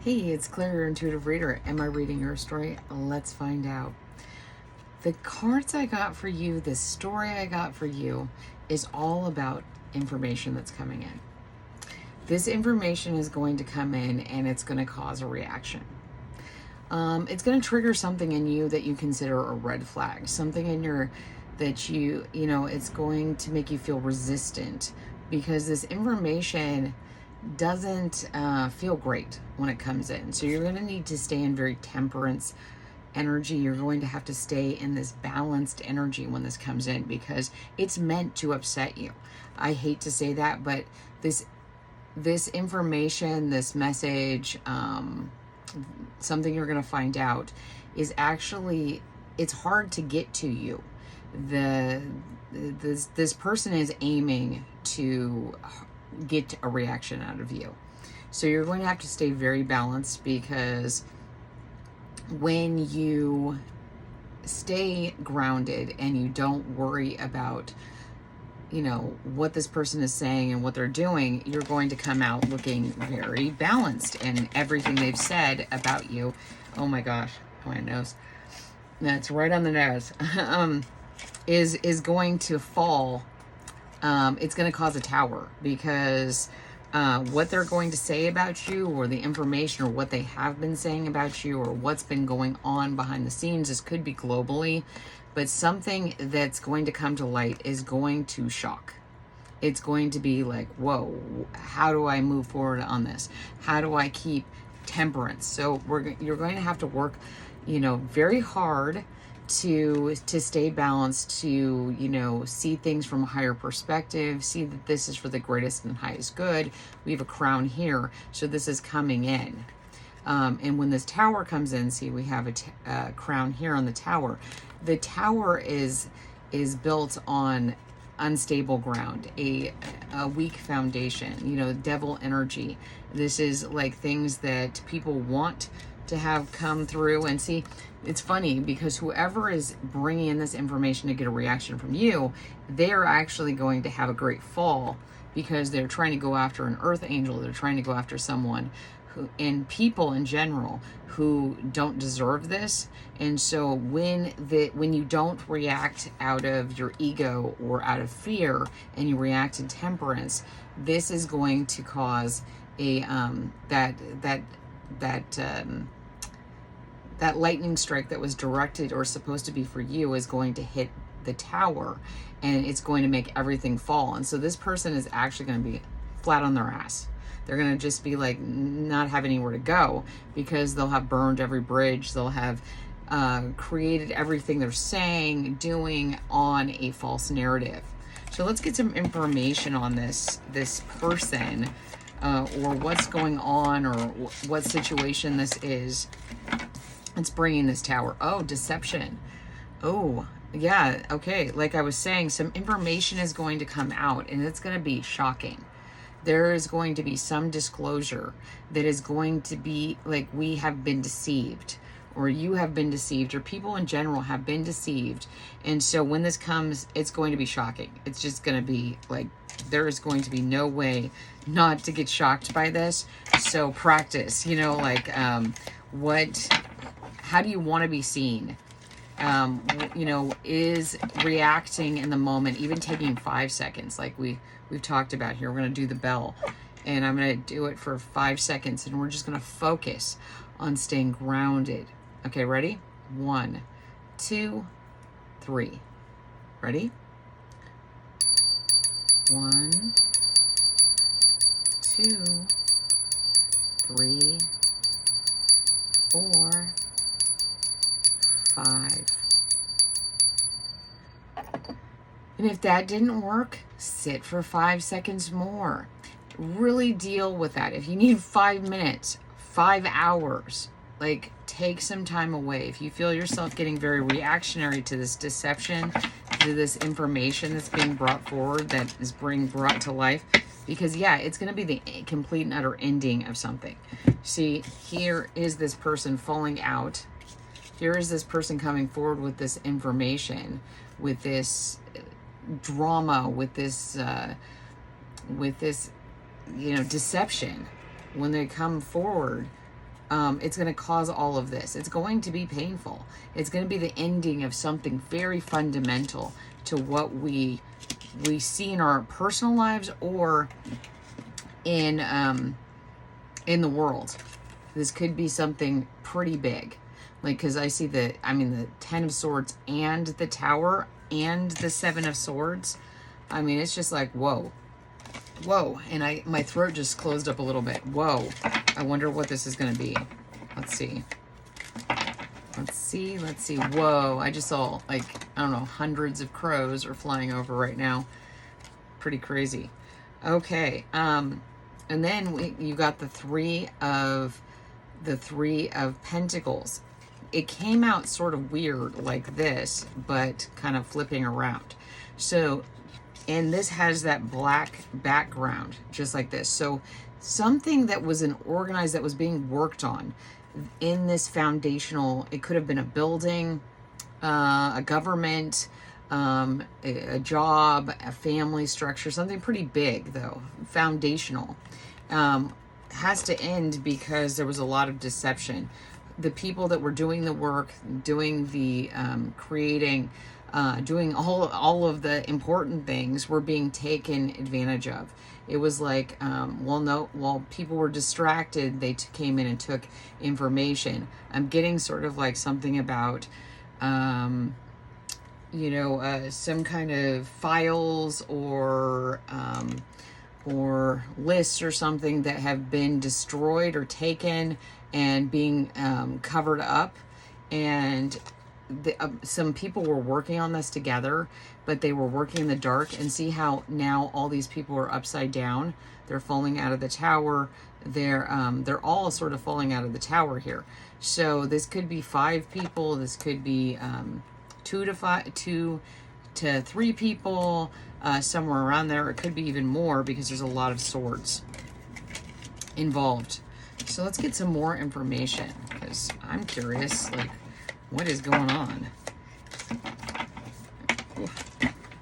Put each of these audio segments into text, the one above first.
Hey, it's Claire, your intuitive reader. Am I reading your story? Let's find out. The cards I got for you, this story I got for you, is all about information that's coming in. This information is going to come in and it's going to cause a reaction. It's going to trigger something in you that you consider a red flag, something in your that it's going to make you feel resistant because this information doesn't feel great when it comes in. So you're going to need to stay in very temperance energy. You're going to have to stay in this balanced energy when this comes in because it's meant to upset you. I hate to say that, but this information, this message, something you're going to find out is actually, it's hard to get to you. This person is aiming to get a reaction out of you. So you're going to have to stay very balanced because when you stay grounded and you don't worry about what this person is saying and what they're doing, you're going to come out looking very balanced, and everything they've said about you, oh my gosh, my nose, that's right on the nose, is going to fall. It's going to cause a tower because what they're going to say about you, or the information, or what they have been saying about you, or what's been going on behind the scenes, this could be globally, but something that's going to come to light is going to shock. It's going to be like, whoa, how do I move forward on this? How do I keep temperance? So you're going to have to work, very hard to stay balanced, to see things from a higher perspective, see that this is for the greatest and highest good. We have a crown here, so this is coming in, and when this tower comes in, see, we have a crown here on the tower. The tower is built on unstable ground, a weak foundation, devil energy. This is like things that people want to have come through. And see, it's funny because whoever is bringing in this information to get a reaction from you, they're actually going to have a great fall because they're trying to go after an earth angel. They're trying to go after someone who, and people in general, who don't deserve this. And so when you don't react out of your ego or out of fear, and you react in temperance, this is going to cause a that lightning strike that was directed or supposed to be for you is going to hit the tower, and it's going to make everything fall. And so this person is actually going to be flat on their ass. They're going to just be like, not have anywhere to go, because they'll have burned every bridge. They'll have created everything they're saying, doing on a false narrative. So let's get some information on this person, or what's going on, or what situation this is. It's bringing this tower. Oh, deception. Oh, yeah. Okay. Like I was saying, some information is going to come out, and it's going to be shocking. There is going to be some disclosure that is going to be like, we have been deceived, or you have been deceived, or people in general have been deceived. And so when this comes, it's going to be shocking. It's just going to be like, there is going to be no way not to get shocked by this. So practice, how do you want to be seen? Is reacting in the moment, even taking 5 seconds, like we've talked about here. We're going to do the bell, and I'm going to do it for 5 seconds, and we're just going to focus on staying grounded. Okay, ready? 1, 2, 3. Ready? 1, 2, 3, 4, 5. And if that didn't work, sit for 5 seconds more. Really deal with that. If you need 5 minutes, 5 hours, like, take some time away. If you feel yourself getting very reactionary to this deception, to this information that's being brought forward, that is being brought to life, because it's going to be the complete and utter ending of something. See, here is this person falling out. Here is this person coming forward with this information, with this drama, with this deception. When they come forward, it's going to cause all of this. It's going to be painful. It's going to be the ending of something very fundamental to what we see in our personal lives or in the world. This could be something pretty big. Like, because I see the 10 of Swords and the Tower and the 7 of Swords. I mean, it's just like, whoa. Whoa. And my throat just closed up a little bit. Whoa. I wonder what this is going to be. Let's see. Let's see. Whoa. I just saw, like, I don't know, hundreds of crows are flying over right now. Pretty crazy. Okay. And then you got the three of Pentacles. It came out sort of weird like this, but kind of flipping around. So, and this has that black background, just like this. So something that was organized, that was being worked on in this foundational, it could have been a building, a government, a job, a family structure, something pretty big though, foundational, has to end because there was a lot of deception. The people that were doing the work, doing the creating, doing all of the important things were being taken advantage of. It was like, while people were distracted, they came in and took information. I'm getting sort of like something about, some kind of files or lists or something that have been destroyed or taken and being covered up. And some people were working on this together, but they were working in the dark. And see how now all these people are upside down. They're falling out of the tower. They're all sort of falling out of the tower here. So this could be 5 people. This could be 2 to 3 people, somewhere around there. It could be even more because there's a lot of swords involved. So let's get some more information because I'm curious, like, what is going on?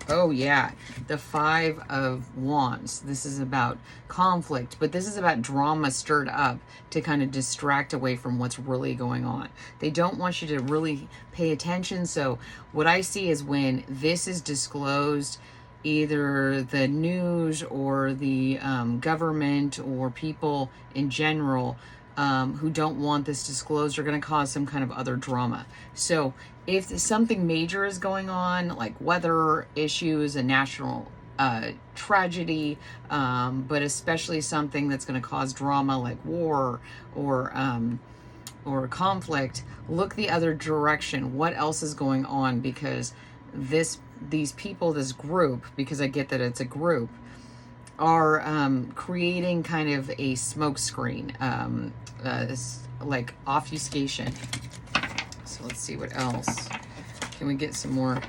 Oh yeah, the 5 of Wands. This is about conflict, but this is about drama stirred up to kind of distract away from what's really going on. They don't want you to really pay attention. So what I see is when this is disclosed, either the news or the government or people in general who don't want this disclosed are going to cause some kind of other drama. So if something major is going on, like weather issues, a national tragedy, but especially something that's going to cause drama like war or conflict, look the other direction. What else is going on? Because these people, this group, because I get that it's a group, are creating kind of a smoke screen, like obfuscation. So let's see what else. Can we get some more?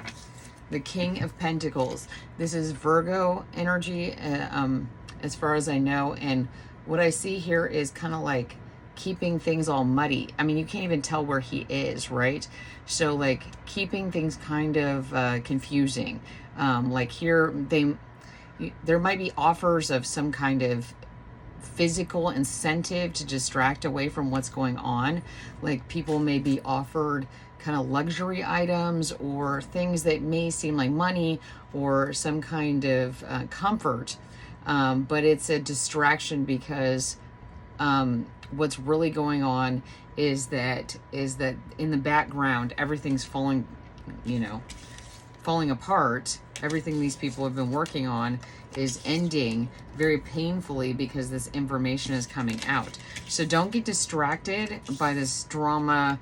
The King of Pentacles. This is Virgo energy, as far as I know. And what I see here is kind of like keeping things all muddy. I mean, you can't even tell where he is, right? So like keeping things kind of confusing. Like here, there might be offers of some kind of physical incentive to distract away from what's going on. Like people may be offered kind of luxury items or things that may seem like money or some kind of comfort, but it's a distraction because what's really going on is that in the background everything's falling apart. Everything these people have been working on is ending very painfully because this information is coming out. So don't get distracted by this drama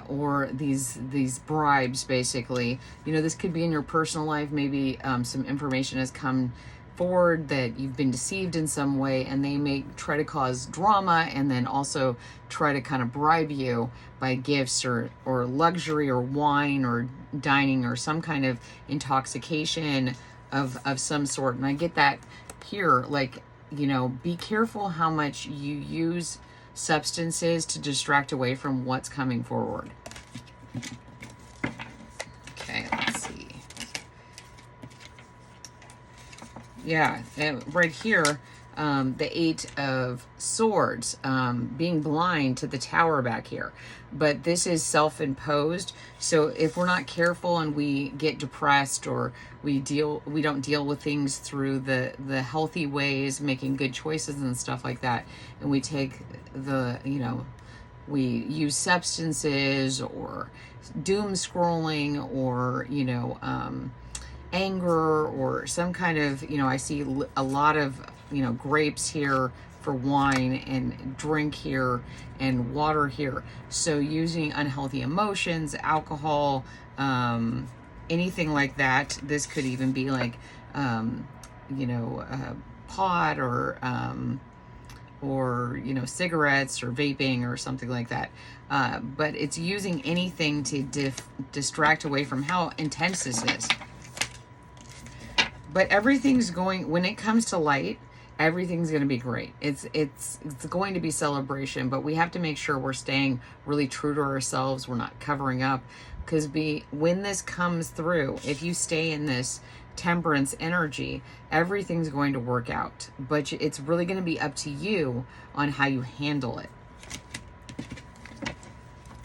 or these bribes, basically. This could be in your personal life. Maybe some information has come forward that you've been deceived in some way, and they may try to cause drama and then also try to kind of bribe you by gifts or luxury or wine or dining or some kind of intoxication of some sort. And I get that here, like, be careful how much you use substances to distract away from what's coming forward. Okay, let's see. Yeah, right here, the Eight of Swords, being blind to the Tower back here. But this is self-imposed. So if we're not careful and we get depressed, or we don't deal with things through the healthy ways, making good choices and stuff like that, and we take the, we use substances, or doom scrolling, or anger, or some kind of, I see a lot of, grapes here for wine, and drink here, and water here. So using unhealthy emotions, alcohol, anything like that. This could even be like, pot, or cigarettes, or vaping, or something like that. But it's using anything to distract away from how intense this is. But everything's going, when it comes to light, everything's going to be great. It's going to be celebration, but we have to make sure we're staying really true to ourselves. We're not covering up, because when this comes through, if you stay in this temperance energy, everything's going to work out. But it's really going to be up to you on how you handle it.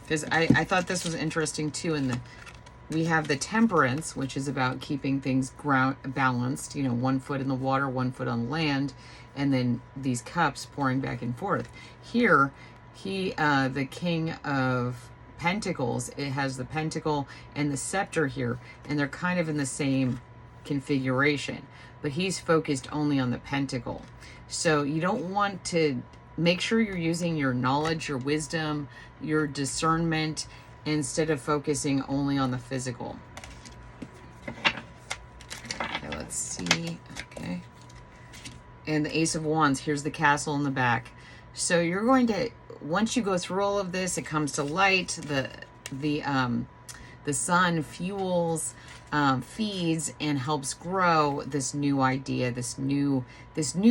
Because I thought this was interesting too. We have the temperance, which is about keeping things balanced, 1 foot in the water, 1 foot on land, and then these cups pouring back and forth. Here, the King of Pentacles, it has the pentacle and the scepter here, and they're kind of in the same configuration, but he's focused only on the pentacle. So you don't want to, make sure you're using your knowledge, your wisdom, your discernment, instead of focusing only on the physical. Okay, let's see. Okay. And the Ace of Wands, here's the castle in the back. So you're going to, once you go through all of this, it comes to light, the sun fuels, feeds, and helps grow this new idea, this new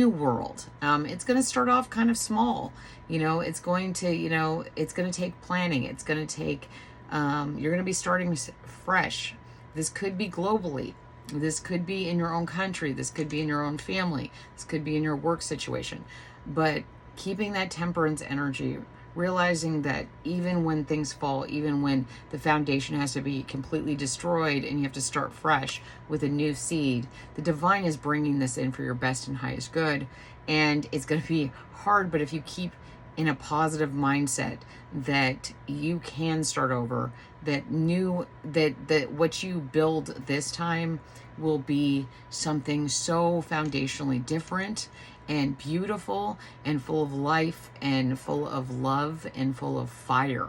world. It's going to start off kind of small. It's going to, it's going to take planning. It's going to take, you're going to be starting fresh. This could be globally. This could be in your own country. This could be in your own family. This could be in your work situation. But keeping that temperance energy, realizing that even when things fall, even when the foundation has to be completely destroyed and you have to start fresh with a new seed, the divine is bringing this in for your best and highest good. And it's going to be hard, but if you keep in a positive mindset that you can start over, that what you build this time will be something so foundationally different and beautiful and full of life and full of love and full of fire.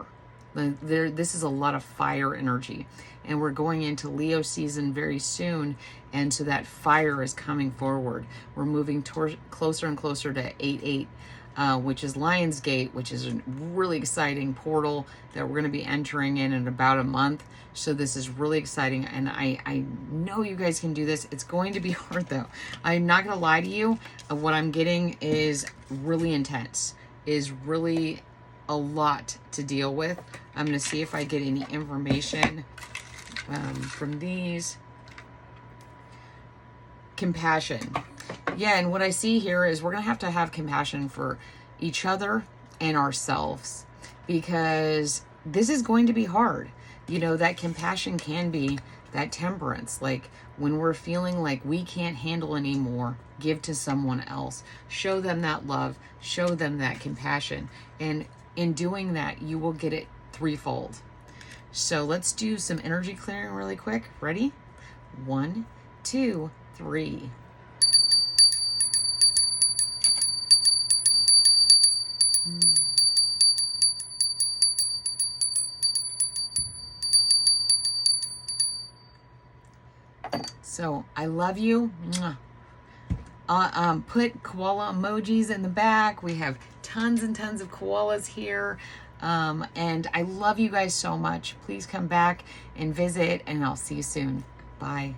This is a lot of fire energy, and we're going into Leo season very soon, and so that fire is coming forward. We're moving closer and closer to 8/8, which is Lionsgate, which is a really exciting portal that we're going to be entering in about a month. So this is really exciting, and I know you guys can do this. It's going to be hard, though. I'm not going to lie to you. What I'm getting is really intense, is really a lot to deal with. I'm going to see if I get any information from these. Compassion. Yeah, and what I see here is we're going to have compassion for each other and ourselves, because this is going to be hard. That compassion can be that temperance. Like when we're feeling like we can't handle anymore, give to someone else. Show them that love. Show them that compassion. And in doing that, you will get it threefold. So let's do some energy clearing really quick. Ready? 1, 2, 3. So I love you. Put koala emojis in the back. We have tons and tons of koalas here. And I love you guys so much. Please come back and visit, and I'll see you soon. Bye.